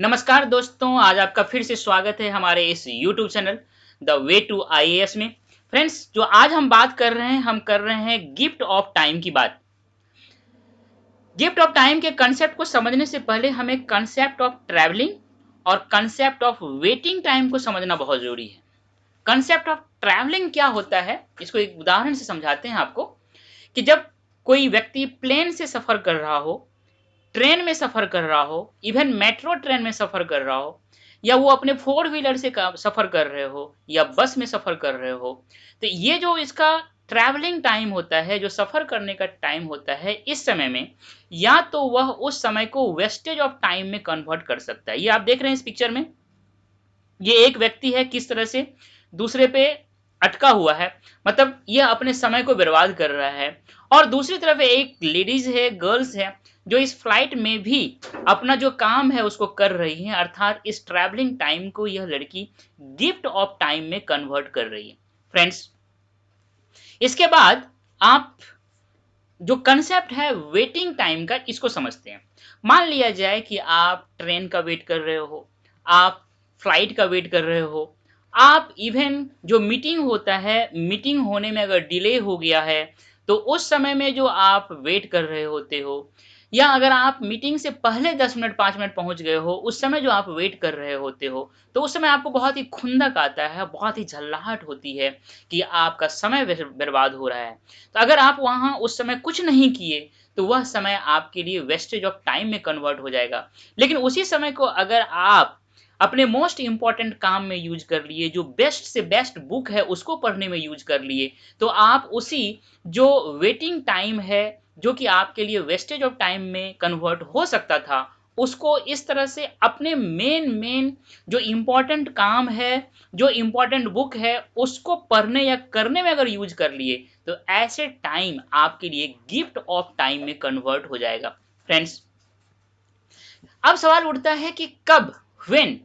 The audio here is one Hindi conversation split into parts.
नमस्कार दोस्तों, आज आपका फिर से स्वागत है हमारे इस YouTube channel the way to IAS में। फ्रेंड्स, जो आज हम बात कर रहे हैं, हम कर रहे हैं गिफ्ट ऑफ टाइम की बात। गिफ्ट ऑफ टाइम के कंसेप्ट को समझने से पहले हमें कंसेप्ट ऑफ ट्रैवलिंग और कंसेप्ट ऑफ वेटिंग टाइम को समझना बहुत ज़रूरी है। कंसेप्ट ऑफ ट्रैवलिंग क्या होता है, इसको एक उदाहरण से समझाते हैं आपको कि जब कोई व्यक्ति प्लेन से सफ़र कर रहा हो, ट्रेन में सफ़र कर रहा हो, इवन मेट्रो ट्रेन में सफ़र कर रहा हो या वो अपने फोर व्हीलर से सफ़र कर रहे हो या बस में सफ़र कर रहे हो, तो ये जो इसका ट्रैवलिंग टाइम होता है, जो सफ़र करने का टाइम होता है, इस समय में या तो वह उस समय को वेस्टेज ऑफ टाइम में कन्वर्ट कर सकता है। ये आप देख रहे हैं इस पिक्चर में, ये एक व्यक्ति है किस तरह से दूसरे पे अटका हुआ है, मतलब यह अपने समय को बर्बाद कर रहा है। और दूसरी तरफ एक लेडीज है, गर्ल्स है, जो इस फ्लाइट में भी अपना जो काम है उसको कर रही है, अर्थात इस ट्रैवलिंग टाइम को यह लड़की गिफ्ट ऑफ टाइम में कन्वर्ट कर रही है। फ्रेंड्स, इसके बाद आप जो कंसेप्ट है वेटिंग टाइम का, इसको समझते हैं। मान लिया जाए कि आप ट्रेन का वेट कर रहे हो, आप फ्लाइट का वेट कर रहे हो, आप इवन जो मीटिंग होता है, मीटिंग होने में अगर डिले हो गया है, तो उस समय में जो आप वेट कर रहे होते हो, या अगर आप मीटिंग से पहले 10 मिनट 5 मिनट पहुंच गए हो, उस समय जो आप वेट कर रहे होते हो, तो उस समय आपको बहुत ही खुंदक आता है, बहुत ही झल्लाहट होती है कि आपका समय बर्बाद हो रहा है। तो अगर आप वहाँ उस समय कुछ नहीं किए, तो वह समय आपके लिए वेस्टेज ऑफ टाइम में कन्वर्ट हो जाएगा। लेकिन उसी समय को अगर आप अपने मोस्ट इम्पोर्टेंट काम में यूज कर लिए, जो बेस्ट से बेस्ट बुक है उसको पढ़ने में यूज कर लिए, तो आप उसी जो वेटिंग टाइम है, जो कि आपके लिए वेस्टेज ऑफ टाइम में कन्वर्ट हो सकता था, उसको इस तरह से अपने मेन मेन जो इम्पोर्टेंट काम है, जो इम्पोर्टेंट बुक है, उसको पढ़ने या करने में अगर यूज कर लिए, तो ऐसे टाइम आपके लिए गिफ्ट ऑफ टाइम में कन्वर्ट हो जाएगा। फ्रेंड्स, अब सवाल उठता है कि कब, व्हेन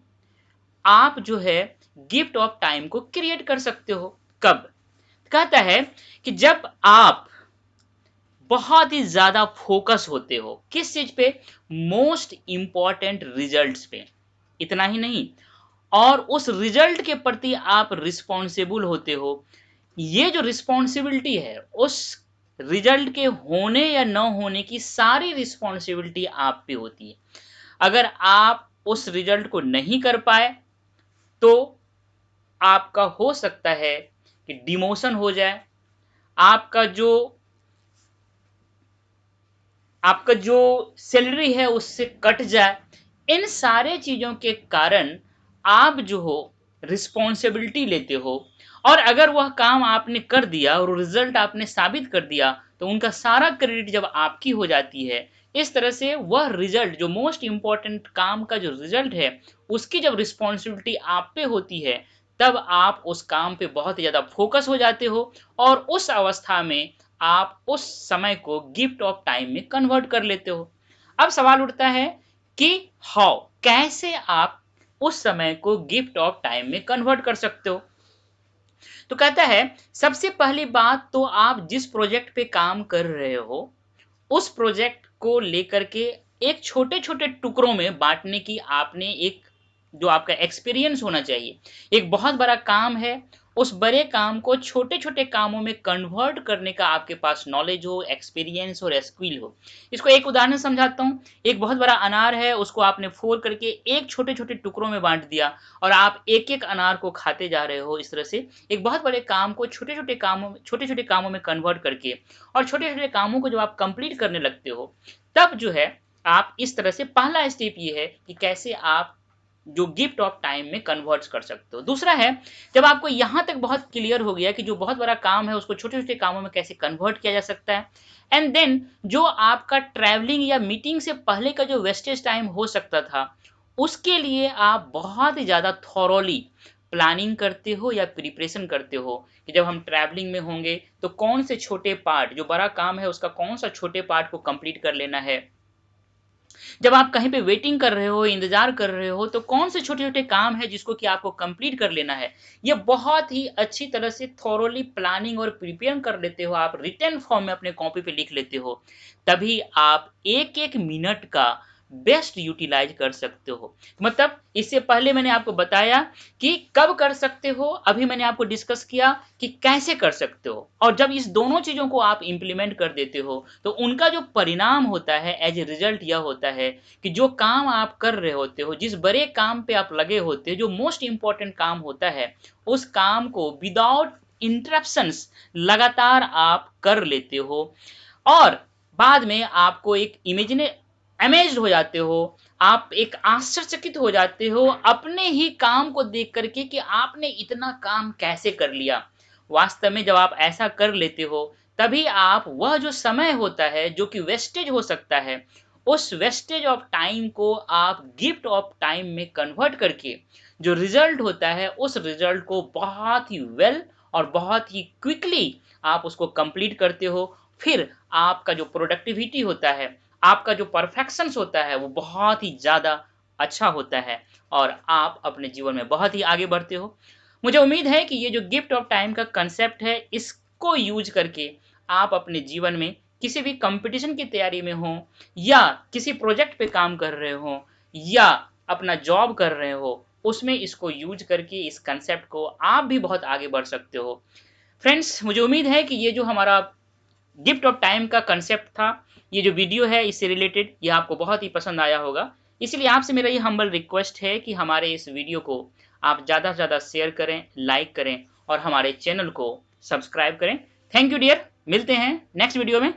आप जो है गिफ्ट ऑफ टाइम को क्रिएट कर सकते हो। कब? कहता है कि जब आप बहुत ही ज्यादा फोकस होते हो किस चीज पे, मोस्ट इंपॉर्टेंट रिजल्ट्स पे। इतना ही नहीं, और उस रिजल्ट के प्रति आप रिस्पॉन्सिबल होते हो। ये जो रिस्पॉन्सिबिलिटी है, उस रिजल्ट के होने या न होने की सारी रिस्पॉन्सिबिलिटी आप पे होती है। अगर आप उस रिजल्ट को नहीं कर पाए, तो आपका हो सकता है कि डिमोशन हो जाए, आपका जो आपका जो सैलरी है उससे कट जाए। इन सारे चीजों के कारण आप जो हो रिस्पॉन्सिबिलिटी लेते हो, और अगर वह काम आपने कर दिया और रिजल्ट आपने साबित कर दिया, तो उनका सारा क्रेडिट जब आपकी हो जाती है। इस तरह से वह रिजल्ट, जो मोस्ट इंपॉर्टेंट काम का जो रिजल्ट है, उसकी जब रिस्पॉन्सिबिलिटी आप पे होती है, तब आप उस काम पे बहुत ही ज्यादा फोकस हो जाते हो, और उस अवस्था में आप उस समय को गिफ्ट ऑफ टाइम में कन्वर्ट कर लेते हो। अब सवाल उठता है कि हाउ, कैसे आप उस समय को गिफ्ट ऑफ टाइम में कन्वर्ट कर सकते हो। तो कहता है, सबसे पहली बात तो आप जिस प्रोजेक्ट पे काम कर रहे हो, उस प्रोजेक्ट को लेकर के एक छोटे छोटे टुकड़ों में बांटने की आपने एक, जो आपका एक्सपीरियंस होना चाहिए। एक बहुत बड़ा काम है, उस बड़े काम को छोटे छोटे कामों में कन्वर्ट करने का आपके पास नॉलेज हो, एक्सपीरियंस और स्किल हो। इसको एक उदाहरण समझाता हूँ। एक बहुत बड़ा अनार है, उसको आपने फोड़ करके एक छोटे छोटे टुकड़ों में बांट दिया, और आप एक एक अनार को खाते जा रहे हो। इस तरह से एक बहुत बड़े काम को छोटे छोटे कामों में कन्वर्ट करके, और छोटे छोटे कामों को जब आप कंप्लीट करने लगते हो, तब जो है आप इस तरह से, पहला स्टेप ये है कि कैसे आप जो गिफ्ट ऑफ टाइम में कन्वर्ट कर सकते हो। दूसरा है, जब आपको यहां तक बहुत क्लियर हो गया कि जो बहुत बड़ा काम है उसको छोटे छोटे कामों में कैसे कन्वर्ट किया जा सकता है, एंड देन जो आपका ट्रैवलिंग या मीटिंग से पहले का जो वेस्टेज टाइम हो सकता था, उसके लिए आप बहुत ही ज्यादा थॉरोली प्लानिंग करते हो या प्रिपरेशन करते हो कि जब हम ट्रैवलिंग में होंगे, तो कौन से छोटे पार्ट, जो बड़ा काम है उसका कौन सा छोटे पार्ट को कंप्लीट कर लेना है। जब आप कहीं पे वेटिंग कर रहे हो, इंतजार कर रहे हो, तो कौन से छोटे छोटे काम है जिसको कि आपको कंप्लीट कर लेना है। ये बहुत ही अच्छी तरह से थॉरोली प्लानिंग और प्रिपेयर कर लेते हो, आप रिटर्न फॉर्म में अपने कॉपी पे लिख लेते हो। तभी आप एक एक मिनट का बेस्ट यूटिलाइज कर सकते हो। मतलब इससे पहले मैंने आपको बताया कि कब कर सकते हो, अभी मैंने आपको डिस्कस किया कि कैसे कर सकते हो। और जब इस दोनों चीजों को आप इंप्लीमेंट कर देते हो तो उनका जो परिणाम होता है एज ए रिजल्ट यह होता है कि जो काम आप कर रहे होते हो, जिस बड़े काम पे आप लगे होते हो, जो मोस्ट इंपॉर्टेंट काम होता है, उस काम को विदाउट इंटरप्शंस लगातार आप कर लेते हो। और बाद में आपको एक अमेज्ड हो जाते हो, आप एक आश्चर्यचकित हो जाते हो अपने ही काम को देख करके कि आपने इतना काम कैसे कर लिया। वास्तव में जब आप ऐसा कर लेते हो तभी आप वह जो समय होता है जो कि वेस्टेज हो सकता है, उस वेस्टेज ऑफ टाइम को आप गिफ्ट ऑफ टाइम में कन्वर्ट करके जो रिजल्ट होता है उस रिजल्ट को बहुत ही वेल और बहुत ही क्विकली आप उसको कंप्लीट करते हो। फिर आपका जो प्रोडक्टिविटी होता है, आपका जो परफेक्शंस होता है वो बहुत ही ज़्यादा अच्छा होता है और आप अपने जीवन में बहुत ही आगे बढ़ते हो। मुझे उम्मीद है कि ये जो गिफ्ट ऑफ टाइम का कंसेप्ट है इसको यूज करके आप अपने जीवन में किसी भी कंपटीशन की तैयारी में हो या किसी प्रोजेक्ट पे काम कर रहे हो या अपना जॉब कर रहे हो, उसमें इसको यूज करके इस कंसेप्ट को आप भी बहुत आगे बढ़ सकते हो। फ्रेंड्स, मुझे उम्मीद है कि ये जो हमारा गिफ्ट ऑफ टाइम का कंसेप्ट था, ये जो वीडियो है इससे रिलेटेड, ये आपको बहुत ही पसंद आया होगा। इसलिए आपसे मेरा ये हम्बल रिक्वेस्ट है कि हमारे इस वीडियो को आप ज़्यादा से ज़्यादा शेयर करें, लाइक करें और हमारे चैनल को सब्सक्राइब करें। थैंक यू डियर, मिलते हैं नेक्स्ट वीडियो में।